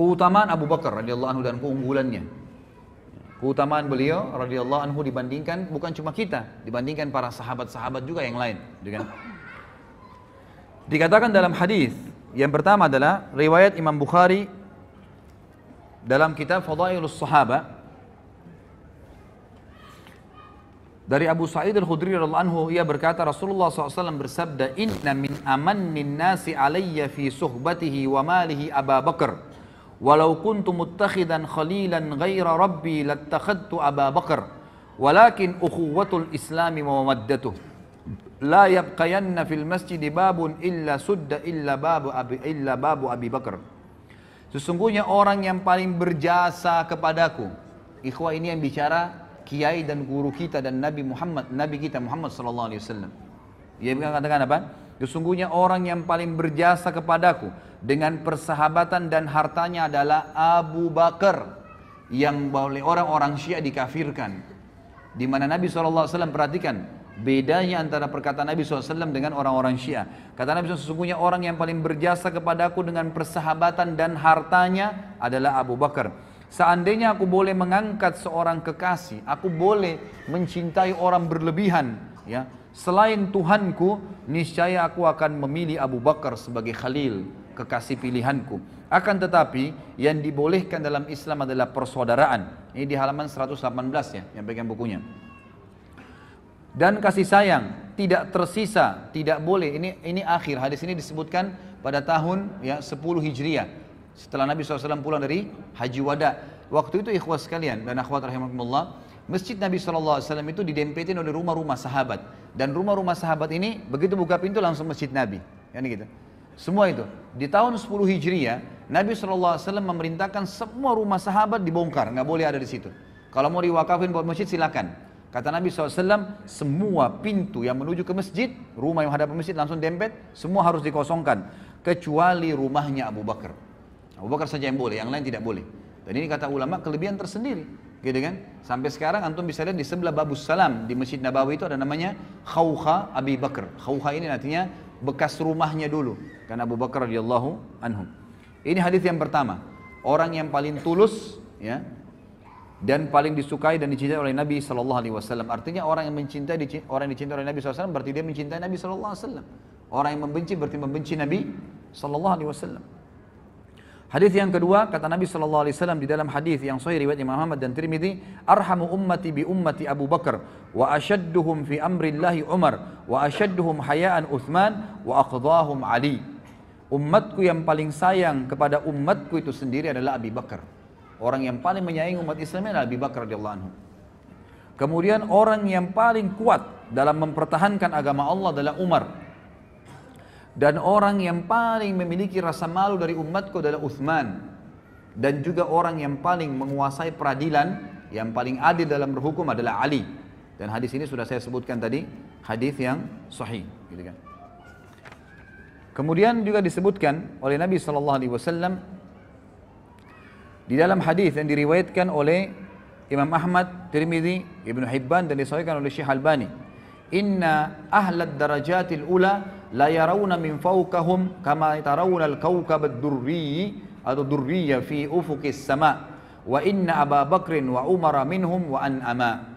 keutamaan Abu Bakar radhiyallahu anhu dan keunggulannya. Keutamaan beliau radhiyallahu anhu dibandingkan bukan cuma kita, dibandingkan para sahabat-sahabat juga yang lain, gitu kan? Dikatakan dalam hadis yang pertama adalah riwayat Imam Bukhari dalam kitab Fadailus Sahaba dari Abu Sa'id Al-Khudri radhiyallahu anhu, ia berkata Rasulullah SAW bersabda, "Inna min amannin nasi alayya fi suhbatihi wa malihi Abu Bakar. Walau kuntu muttakhidan khalilan ghaira rabbi lattakhadtu Abu Bakar. Walakin ukhuwatul Islami wa mawaddatuh. La yabqayanna fil masjid babun illa sudda illa babu Abi Bakar." Sesungguhnya orang yang paling berjasa kepadaku. Ikhwah, ini yang bicara kiai dan guru kita dan Nabi kita Muhammad sallallahu alaihi wasallam. Dia mengatakan apa? Sesungguhnya orang yang paling berjasa kepadaku dengan persahabatan dan hartanya adalah Abu Bakar, yang oleh orang-orang Syiah dikafirkan. Di mana Nabi SAW, perhatikan bedanya antara perkataan Nabi SAW dengan orang-orang Syiah. Kata Nabi SAW, sesungguhnya orang yang paling berjasa kepadaku dengan persahabatan dan hartanya adalah Abu Bakar. Seandainya aku boleh mengangkat seorang kekasih, aku boleh mencintai orang berlebihan, ya, selain Tuhanku, niscaya aku akan memilih Abu Bakar sebagai khalil, kekasih pilihanku. Akan tetapi yang dibolehkan dalam Islam adalah persaudaraan. Ini di halaman 118 ya, yang pegang bukunya. Dan kasih sayang tidak tersisa, tidak boleh. Ini akhir hadis ini disebutkan pada tahun ya 10 Hijriah. Setelah Nabi SAW pulang dari Haji Wada. Waktu itu ikhwas sekalian dan akhwat rahimakumullah, masjid Nabi SAW itu didempetin oleh rumah-rumah sahabat. Dan rumah-rumah sahabat ini begitu buka pintu langsung masjid Nabi. Kan gitu. Semua itu. Di tahun 10 Hijriah, Nabi SAW memerintahkan semua rumah sahabat dibongkar. Nggak boleh ada di situ. Kalau mau diwakafin buat masjid silakan. Kata Nabi SAW, semua pintu yang menuju ke masjid, rumah yang hadap masjid langsung dempet, semua harus dikosongkan. Kecuali rumahnya Abu Bakar. Abu Bakar saja yang boleh, yang lain tidak boleh. Dan ini kata ulama kelebihan tersendiri, gitu kan? Sampai sekarang antum bisa lihat di sebelah Babus Salam di Masjid Nabawi itu ada namanya Khawkha Abi Bakar. Khawkha ini artinya bekas rumahnya dulu, karena Abu Bakar radhiyallahu anhu. Ini hadis yang pertama, orang yang paling tulus, ya, dan paling disukai dan dicintai oleh Nabi Sallallahu Alaihi Wasallam. Artinya orang yang mencintai orang yang dicintai oleh Nabi SAW berarti dia mencintai Nabi Sallallahu Alaihi Wasallam. Orang yang membenci berarti membenci Nabi Sallallahu Alaihi Wasallam. Hadis yang kedua, kata Nabi SAW di dalam hadis yang sahih riwayat Imam Ahmad dan Tirmidzi, "Arhamu ummati bi ummati Abu Bakar, wa ashadduhum fi amrillahi Umar, wa ashadduhum hayaan Uthman, wa aqdahum Ali." Umatku yang paling sayang kepada umatku itu sendiri adalah Abu Bakar. Orang yang paling menyayangi umat Islam adalah Abu Bakar radhiyallahu anhu. Kemudian orang yang paling kuat dalam mempertahankan agama Allah adalah Umar. Dan orang yang paling memiliki rasa malu dari umatku adalah Uthman. Dan juga orang yang paling menguasai peradilan, yang paling adil dalam berhukum adalah Ali. Dan hadis ini sudah saya sebutkan tadi, hadis yang sahih, gitu kan. Kemudian juga disebutkan oleh Nabi SAW di dalam hadis yang diriwayatkan oleh Imam Ahmad, Tirmidzi, Ibnu Hibban dan disahihkan oleh Syekh Albani. Inna ahlad darajatil ula la yarawna min fawqahum kama tarawna al-kawkab ad-durri atau durriya fi ufuqis sama wa inna Abu Bakrin wa Umar minhum wa an'ama.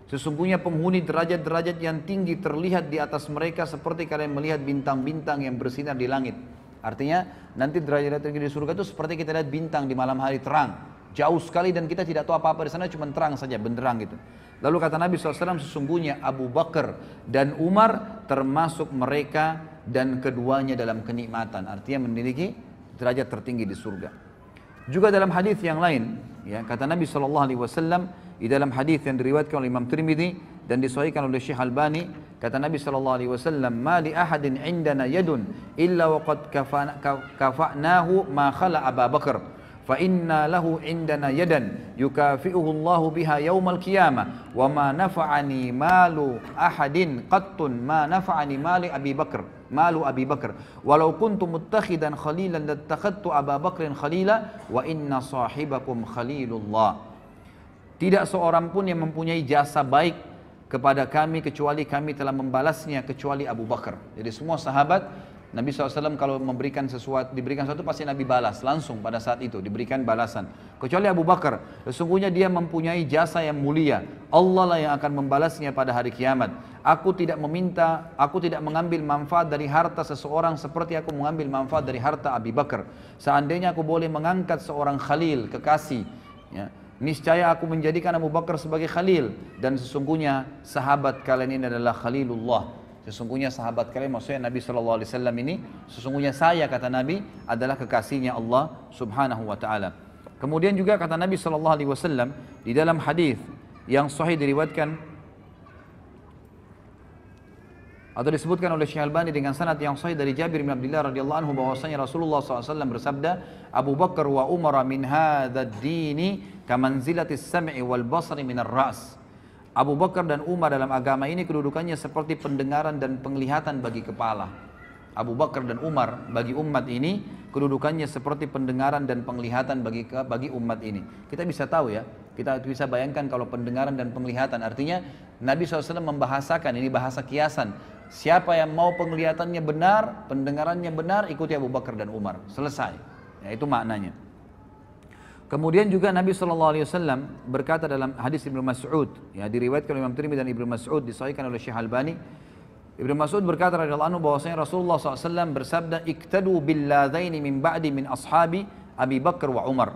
Sesungguhnya penghuni derajat-derajat yang tinggi terlihat di atas mereka seperti kalian melihat bintang-bintang yang bersinar di langit. Artinya nanti derajat tinggi di surga itu seperti kita lihat bintang di malam hari terang, jauh sekali dan kita tidak tahu apa-apa di sana, cuma terang saja, benderang gitu. Lalu kata Nabi SAW, sesungguhnya Abu Bakar dan Umar termasuk mereka dan keduanya dalam kenikmatan. Artinya memiliki derajat tertinggi di surga. Juga dalam hadis yang lain, ya, kata Nabi SAW di dalam hadis yang diriwayatkan oleh Imam Tirmidzi dan disahihkan oleh Syekh Albani, kata Nabi SAW, "Ma li ahadin indana yadun illa waqad kafa'nahu ma khala Abu Bakar." Fa inna lahu indana yadan yukafi'uhu Allahu biha yaumal qiyamah wa ma nafa'ani malu ahadin qattun ma nafa'ani mali Abi Bakar walau kuntu muttakhidan khalilan lattakhadtu Abu Bakrin khalila wa inna sahibakum khalilullah. Tidak seorang pun yang mempunyai jasa baik kepada kami kecuali kami telah membalasnya kecuali Abu Bakar. Jadi semua sahabat Nabi SAW kalau diberikan sesuatu pasti Nabi balas langsung pada saat itu, diberikan balasan. Kecuali Abu Bakar, sesungguhnya dia mempunyai jasa yang mulia. Allah lah yang akan membalasnya pada hari kiamat. Aku tidak mengambil manfaat dari harta seseorang seperti aku mengambil manfaat dari harta Abu Bakar. Seandainya aku boleh mengangkat seorang khalil, kekasih, ya, niscaya aku menjadikan Abu Bakar sebagai khalil. Dan sesungguhnya sahabat kalian ini adalah khalilullah. Sesungguhnya sahabat kalian, maksudnya Nabi SAW ini, sesungguhnya saya, kata Nabi, adalah kekasihnya Allah Subhanahu wa Ta'ala. Kemudian juga kata Nabi SAW di dalam hadis yang sahih diriwayatkan atau disebutkan oleh Syekh Albani dengan sanad yang sahih dari Jabir bin Abdullah radhiyallahu anhu bahwasanya Rasulullah SAW bersabda, Abu Bakar wa Umar min hadzal dini kamanzilatis sam'i wal basari minar ra's. Abu Bakar dan Umar dalam agama ini kedudukannya seperti pendengaran dan penglihatan bagi kepala. Abu Bakar dan Umar bagi umat ini kedudukannya seperti pendengaran dan penglihatan bagi umat ini. Kita bisa tahu ya, kita bisa bayangkan kalau pendengaran dan penglihatan, artinya Nabi SAW membahasakan, ini bahasa kiasan. Siapa yang mau penglihatannya benar, pendengarannya benar, ikuti Abu Bakar dan Umar. Selesai. Ya, itu maknanya. Kemudian juga Nabi SAW berkata dalam hadis Ibnu Mas'ud, ya, diriwayatkan oleh Imam Tirmidzi dan Ibnu Mas'ud, disahihkan oleh Syekh Albani. Ibnu Mas'ud berkata radhiyallahu anhu bahwasanya Rasulullah SAW bersabda, "Iktadu billadaini min ba'di min ashabi Abi Bakar wa Umar."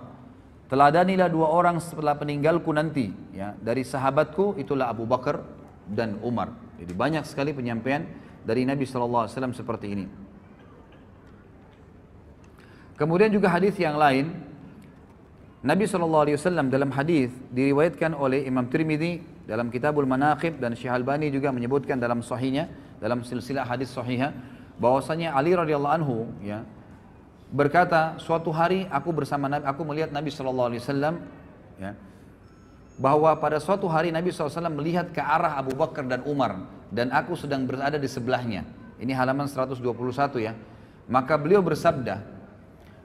Teladanilah dua orang setelah peninggalku nanti, ya, dari sahabatku, itulah Abu Bakar dan Umar. Jadi banyak sekali penyampaian dari Nabi SAW seperti ini. Kemudian juga hadis yang lain, Nabi SAW dalam hadis diriwayatkan oleh Imam Tirmidzi dalam Kitabul Manaqib dan Syekh Albani juga menyebutkan dalam sahihnya, dalam silsilah hadis sahihah, bahwasanya Ali radhiyallahu anhu, ya, berkata, suatu hari aku bersama Nabi, aku melihat Nabi SAW, ya, bahwa pada suatu hari Nabi SAW melihat ke arah Abu Bakar dan Umar dan aku sedang berada di sebelahnya. Ini halaman 121 ya. Maka beliau bersabda,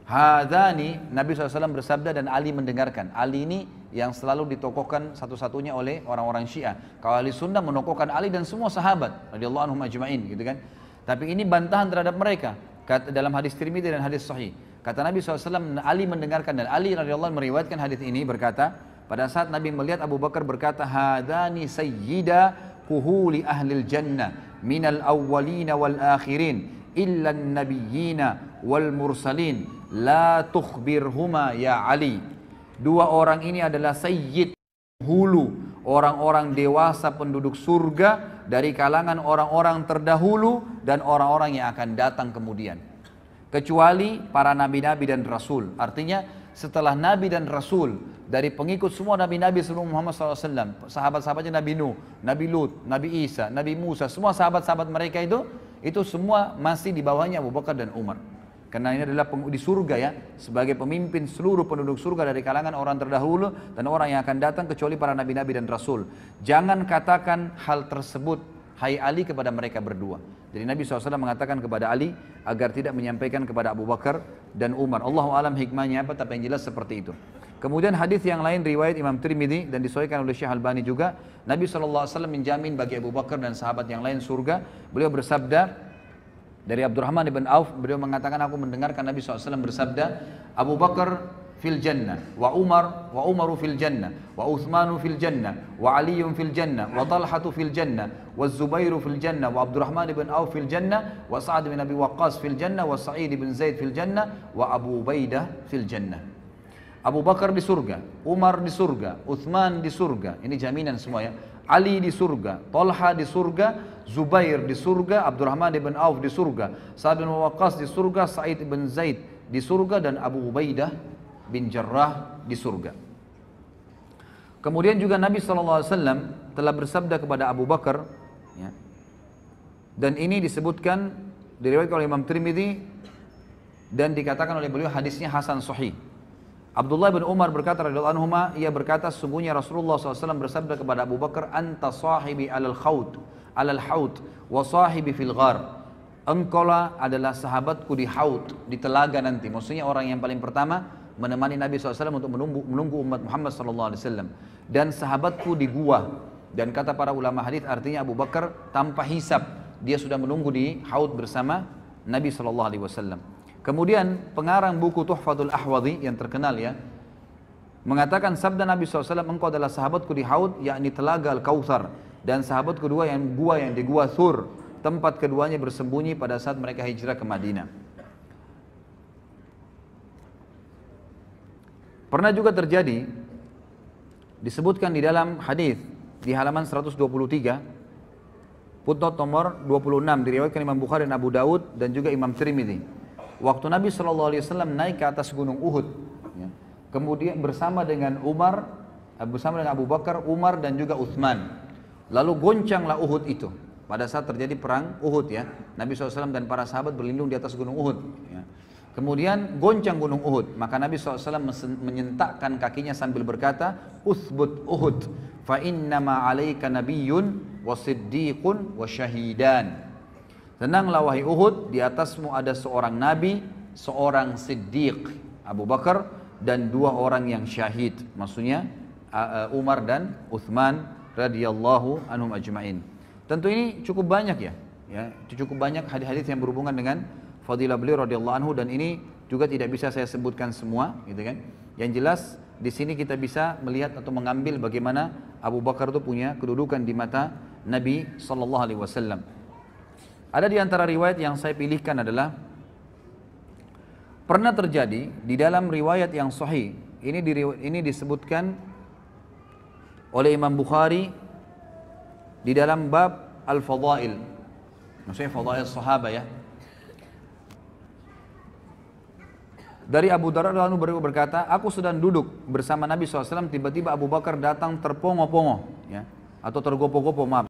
Hadani, Nabi SAW bersabda dan Ali mendengarkan. Ali ini yang selalu ditokohkan satu-satunya oleh orang-orang Syiah. Kalau ahli sunnah menokohkan Ali dan semua sahabat radhiyallahu anhum ajma'in, gitu kan. Tapi ini bantahan terhadap mereka. Dalam hadis Tirmidzi dan hadis sahih, kata Nabi SAW, Ali mendengarkan, dan Ali radhiyallahu anhu meriwayatkan hadis ini berkata, pada saat Nabi melihat Abu Bakar berkata, Hadani sayyida kuhuli ahlil jannah minal awwalina wal akhirin illa nabiyyina wal mursalin la tukhbirhuma ya Ali. Dua orang ini adalah sayyid, hulu, orang-orang dewasa penduduk surga dari kalangan orang-orang terdahulu dan orang-orang yang akan datang kemudian, kecuali para nabi-nabi dan rasul. Artinya setelah nabi dan rasul, dari pengikut semua nabi-nabi sebelum Muhammad SAW, sahabat-sahabatnya Nabi Nuh, Nabi Lut, Nabi Isa, Nabi Musa, semua sahabat-sahabat mereka itu semua masih di bawahnya Abu Bakar dan Umar. Karena ini adalah di surga, ya, sebagai pemimpin seluruh penduduk surga dari kalangan orang terdahulu dan orang yang akan datang, kecuali para nabi-nabi dan rasul. Jangan katakan hal tersebut, hai Ali, kepada mereka berdua. Jadi Nabi SAW mengatakan kepada Ali agar tidak menyampaikan kepada Abu Bakar dan Umar. Allahu alam hikmahnya apa, tapi yang jelas seperti itu. Kemudian hadis yang lain riwayat Imam Tirmidzi dan disahihkan oleh Syekh Albani juga, Nabi SAW menjamin bagi Abu Bakar dan sahabat yang lain surga. Beliau bersabda, dari Abdurrahman ibn Auf, beliau mengatakan, aku mendengarkan Nabi SAW bersabda, Abu Bakar fil jannah, wa Umaru fil jannah, wa Uthmanu fil jannah, wa Aliyun fil jannah, wa Talhatu fil jannah, wa Zubairu fil jannah, wa Abdurrahman ibn Auf fil jannah, wa Sa'ad bin Abi Waqqas fil jannah, wa Sa'id bin Zaid fil jannah, wa Abu Ubaidah fil jannah. Abu Bakar di surga, Umar di surga, Uthman di surga, ini jaminan semua, ya. Ali di surga, Talha di surga, Zubair di surga, Abdurrahman ibn Auf di surga, Sa'ad bin Waqqas di surga, Sa'id bin Zaid di surga, dan Abu Ubaidah bin Jarrah di surga. Kemudian juga Nabi SAW telah bersabda kepada Abu Bakar, ya, dan ini disebutkan, diriwayatkan oleh Imam Tirmidzi dan dikatakan oleh beliau hadisnya hasan sahih. Abdullah bin Umar berkata radhiyallahu anhuma, ia berkata, sungguhnya Rasulullah SAW bersabda kepada Abu Bakar, anta sahibi alal haud wa sahibi fil ghar. Engkaulah adalah sahabatku di haud, di telaga nanti. Maksudnya orang yang paling pertama menemani Nabi SAW untuk menunggu umat Muhammad SAW, dan sahabatku di gua. Dan kata para ulama hadis, artinya Abu Bakar tanpa hisab dia sudah menunggu di haud bersama Nabi SAW. Kemudian pengarang buku Tuhfatul Ahwadhi yang terkenal ya, mengatakan sabda Nabi SAW, engkau adalah sahabatku di Haud, yakni telaga Al-Kautsar, dan sahabat kedua yang di gua Thur, tempat keduanya bersembunyi pada saat mereka hijrah ke Madinah. Pernah juga terjadi, disebutkan di dalam hadis di halaman 123, footnote nomor 26, diriwayatkan Imam Bukhari dan Abu Daud dan juga Imam Tirmidzi. Waktu Nabi SAW naik ke atas gunung Uhud, ya, kemudian bersama dengan Abu Bakar, Umar dan juga Uthman. Lalu goncanglah Uhud itu. Pada saat terjadi perang Uhud ya, Nabi SAW dan para sahabat berlindung di atas gunung Uhud. Ya. Kemudian goncang gunung Uhud, maka Nabi SAW menyentakkan kakinya sambil berkata, Uthbut Uhud, fa innama alaika nabiyyun wa siddiqun wa syahidan. Tenanglah wahai Uhud, di atasmu ada seorang nabi, seorang siddiq, Abu Bakar, dan dua orang yang syahid. Maksudnya Umar dan Uthman radhiyallahu anhum ajma'in. Tentu ini cukup banyak ya, cukup banyak hadis-hadis yang berhubungan dengan fadilah beliau radhiyallahu anhu, dan ini juga tidak bisa saya sebutkan semua, gitu kan. Yang jelas di sini kita bisa melihat atau mengambil bagaimana Abu Bakar itu punya kedudukan di mata Nabi sallallahu alaihi wasallam. Ada di antara riwayat yang saya pilihkan adalah pernah terjadi di dalam riwayat yang sahih. Ini disebutkan oleh Imam Bukhari di dalam bab Al-Fadail. Maksudnya Fadail Sahabat ya. Dari Abu Darda lalu berkata, aku sedang duduk bersama Nabi SAW, tiba-tiba Abu Bakar datang terpongo-pongo, ya, atau tergopoh-gopoh, maaf.